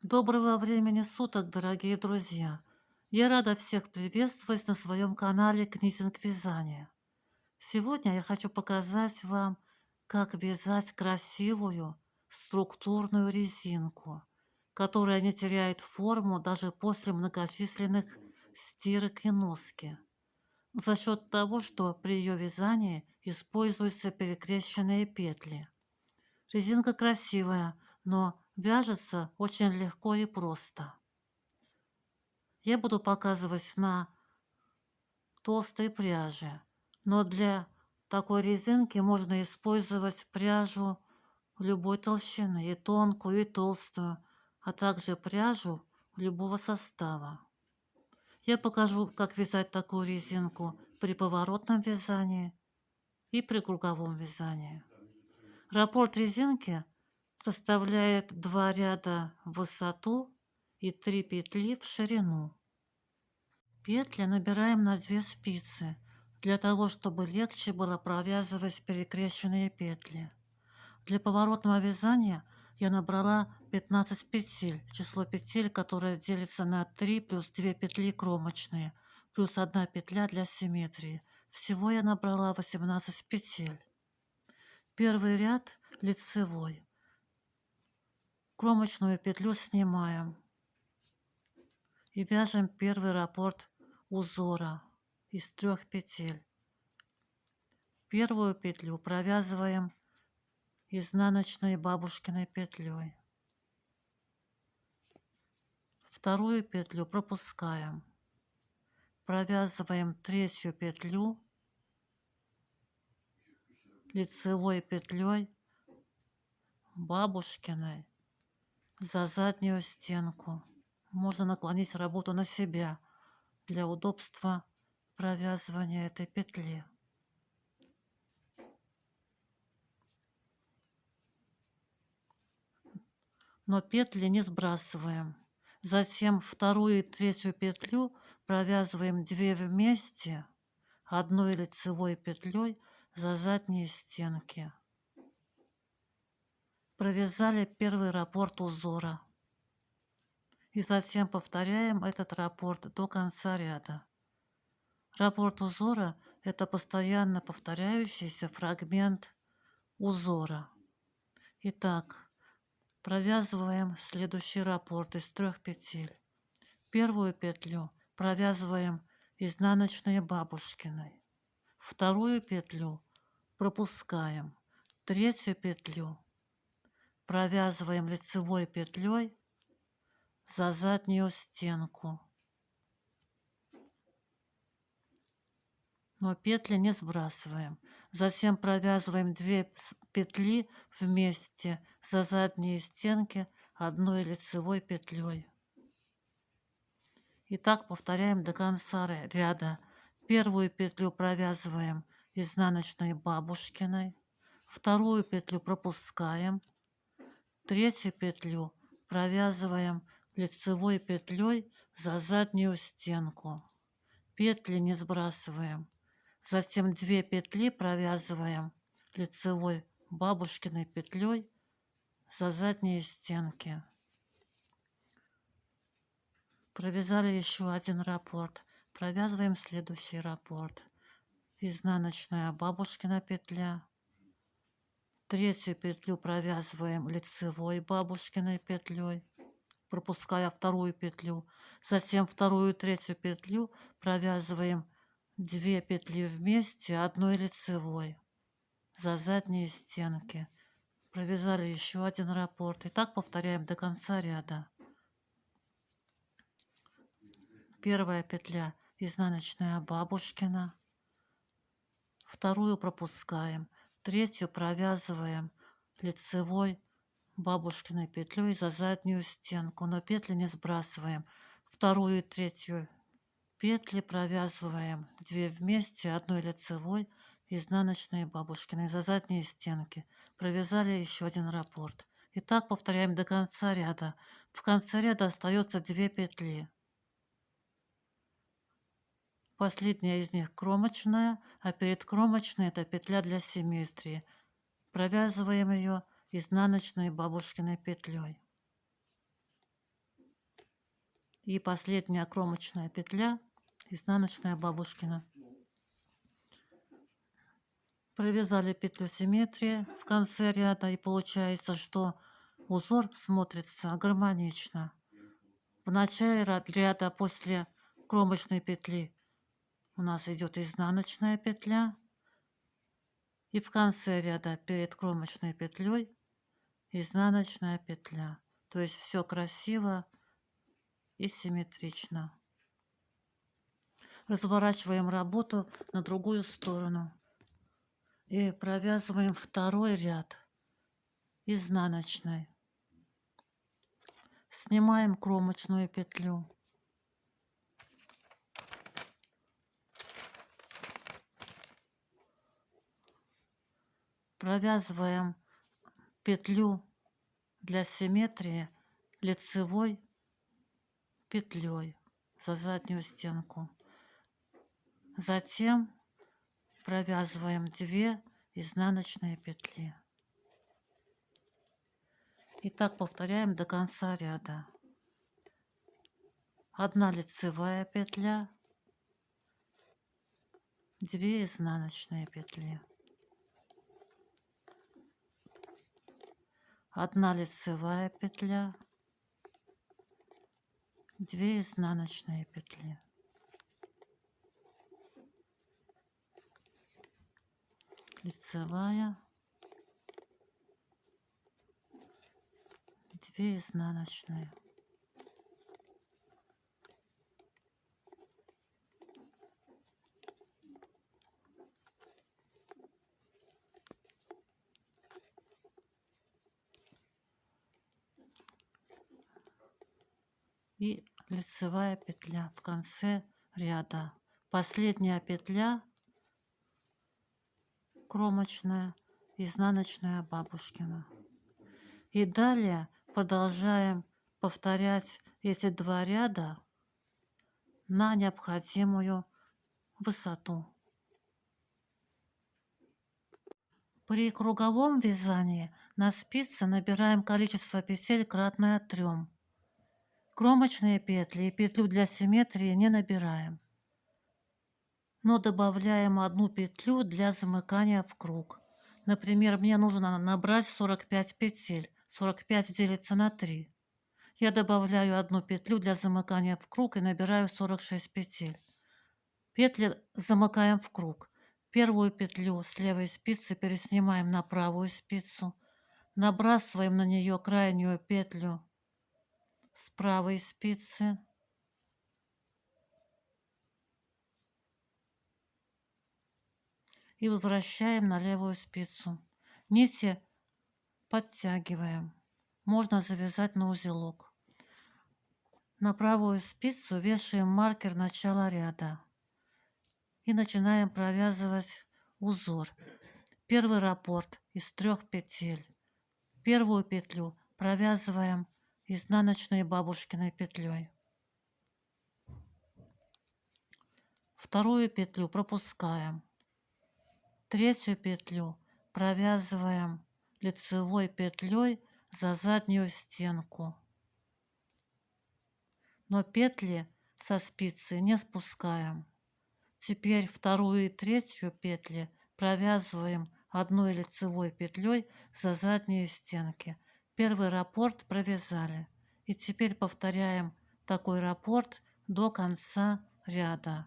Доброго времени суток, дорогие друзья! Я рада всех приветствовать на своем канале Книзинг Вязания. Сегодня я хочу показать вам, как вязать красивую структурную резинку, которая не теряет форму даже после многочисленных стирок и носки, за счет того, что при ее вязании используются перекрещенные петли. Резинка красивая, но вяжется очень легко и просто. Я буду показывать на толстой пряже, но для такой резинки можно использовать пряжу любой толщины, и тонкую, и толстую, а также пряжу любого состава. Я покажу, как вязать такую резинку при поворотном вязании и при круговом вязании. Раппорт резинки составляет 2 ряда в высоту и 3 петли в ширину. Петли набираем на 2 спицы, для того, чтобы легче было провязывать перекрещенные петли. Для поворотного вязания я набрала 15 петель, число петель, которое делится на 3 плюс 2 петли кромочные, плюс 1 петля для симметрии. Всего я набрала 18 петель. Первый ряд лицевой. Кромочную петлю снимаем и вяжем первый раппорт узора из 3 петель. Первую петлю провязываем изнаночной бабушкиной петлей. Вторую петлю пропускаем. Провязываем третью петлю лицевой петлей бабушкиной за заднюю стенку. Можно наклонить работу на себя для удобства провязывания этой петли. Но петли не сбрасываем. Затем вторую и третью петлю провязываем 2 вместе одной лицевой петлей за задние стенки. Провязали первый раппорт узора. И затем повторяем этот раппорт до конца ряда. Раппорт узора – это постоянно повторяющийся фрагмент узора. Итак, провязываем следующий раппорт из 3 петель. Первую петлю провязываем изнаночной бабушкиной. Вторую петлю пропускаем. Третью петлю провязываем лицевой петлей за заднюю стенку. Но петли не сбрасываем. Затем провязываем 2 петли вместе за задние стенки одной лицевой петлей. И так повторяем до конца ряда. Первую петлю провязываем изнаночной бабушкиной, вторую петлю пропускаем, третью петлю провязываем лицевой петлей за заднюю стенку. Петли не сбрасываем. Затем 2 петли провязываем лицевой бабушкиной петлей за задние стенки. Провязали еще один раппорт. Провязываем следующий раппорт. Изнаночная бабушкина петля. Третью петлю провязываем лицевой бабушкиной петлей, пропуская вторую петлю. Затем вторую и третью петлю провязываем 2 петли вместе одной лицевой за задние стенки. Провязали еще один раппорт. И так повторяем до конца ряда. Первая петля изнаночная бабушкина, вторую пропускаем, третью провязываем лицевой бабушкиной петлей за заднюю стенку, но петли не сбрасываем. Вторую и третью петли провязываем 2 вместе одной лицевой изнаночной бабушкиной за задние стенки. Провязали еще один раппорт. И так повторяем до конца ряда. В конце ряда остается 2 петли. Последняя из них кромочная, а перед кромочной это петля для симметрии. Провязываем ее изнаночной бабушкиной петлей. И последняя кромочная петля, изнаночная бабушкина. Провязали петлю симметрии в конце ряда, и получается, что узор смотрится гармонично. В начале ряда после кромочной петли у нас идет изнаночная петля, и в конце ряда перед кромочной петлей изнаночная петля. То есть все красиво и симметрично. Разворачиваем работу на другую сторону и провязываем второй ряд изнаночной. Снимаем кромочную петлю. Провязываем петлю для симметрии лицевой петлей за заднюю стенку. Затем провязываем 2 изнаночные петли. И так повторяем до конца ряда. 1 лицевая петля, 2 изнаночные петли. 1 лицевая петля, 2 изнаночные петли. Лицевая, 2 изнаночные. И лицевая петля в конце ряда. Последняя петля кромочная, изнаночная бабушкина. И далее продолжаем повторять эти 2 ряда на необходимую высоту. При круговом вязании на спице набираем количество петель кратное 3. Кромочные петли и петлю для симметрии не набираем, но добавляем 1 петлю для замыкания в круг. Например, мне нужно набрать 45 петель. 45 делится на 3. Я добавляю 1 петлю для замыкания в круг и набираю 46 петель. Петли замыкаем в круг. Первую петлю с левой спицы переснимаем на правую спицу, набрасываем на нее крайнюю петлю с правой спицы, и возвращаем на левую спицу. Нити подтягиваем. Можно завязать на узелок. На правую спицу вешаем маркер начала ряда и начинаем провязывать узор. Первый раппорт из 3 петель. Первую петлю провязываем изнаночной бабушкиной петлей. Вторую петлю пропускаем. Третью петлю провязываем лицевой петлей за заднюю стенку. Но петли со спицы не спускаем. Теперь вторую и третью петли провязываем 1 лицевой петлей за задние стенки. Первый раппорт провязали. И теперь повторяем такой раппорт до конца ряда.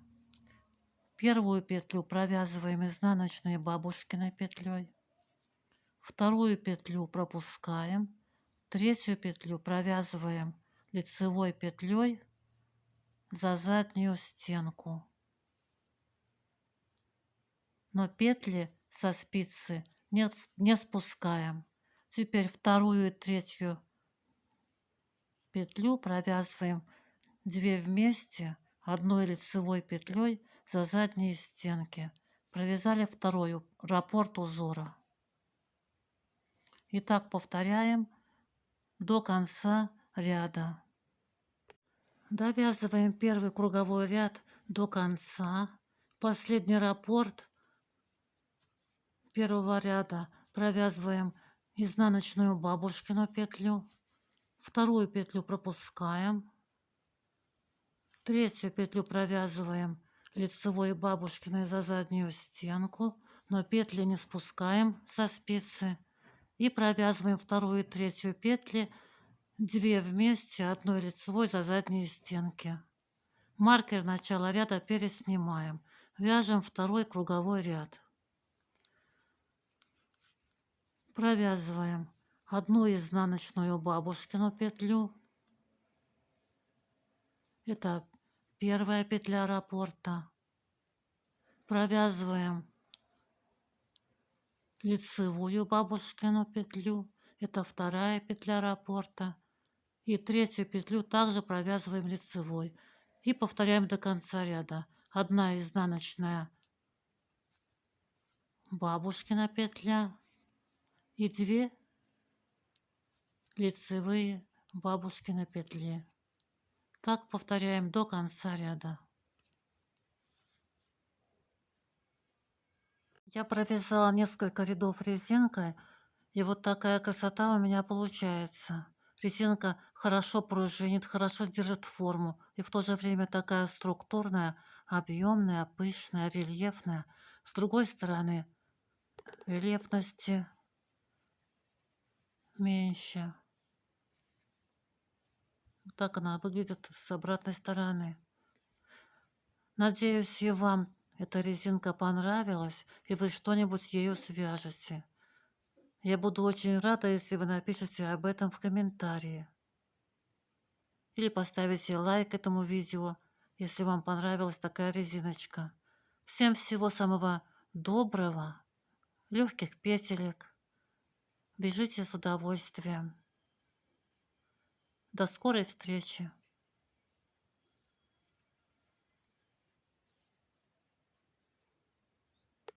Первую петлю провязываем изнаночной бабушкиной петлей. Вторую петлю пропускаем. Третью петлю провязываем лицевой петлей за заднюю стенку. Но петли со спицы не спускаем. Теперь вторую и третью петлю провязываем 2 вместе 1 лицевой петлей за задние стенки. Провязали второй раппорт узора. И так повторяем до конца ряда. Довязываем первый круговой ряд до конца. Последний раппорт первого ряда провязываем изнаночную бабушкину петлю. Вторую петлю пропускаем. Третью петлю провязываем лицевой бабушкиной за заднюю стенку, но петли не спускаем со спицы. И провязываем вторую и третью петли, 2 вместе, одной лицевой за задние стенки. Маркер начала ряда переснимаем. Вяжем второй круговой ряд. Провязываем одну изнаночную бабушкину петлю. Это первая петля раппорта. Провязываем лицевую бабушкину петлю. Это вторая петля раппорта. И третью петлю также провязываем лицевой. И повторяем до конца ряда. Одна изнаночная бабушкина петля и 2 лицевые бабушкины петли. Так повторяем до конца ряда. Я провязала несколько рядов резинкой, и вот такая красота у меня получается. Резинка хорошо пружинит, хорошо держит форму, и в то же время такая структурная, объемная, пышная, рельефная. С другой стороны, рельефности меньше. Вот так она выглядит с обратной стороны. Надеюсь, и вам эта резинка понравилась, и вы что-нибудь ею свяжете. Я буду очень рада, если вы напишите об этом в комментарии. Или поставите лайк этому видео, если вам понравилась такая резиночка. Всем всего самого доброго, легких петелек. Вяжите с удовольствием. До скорой встречи!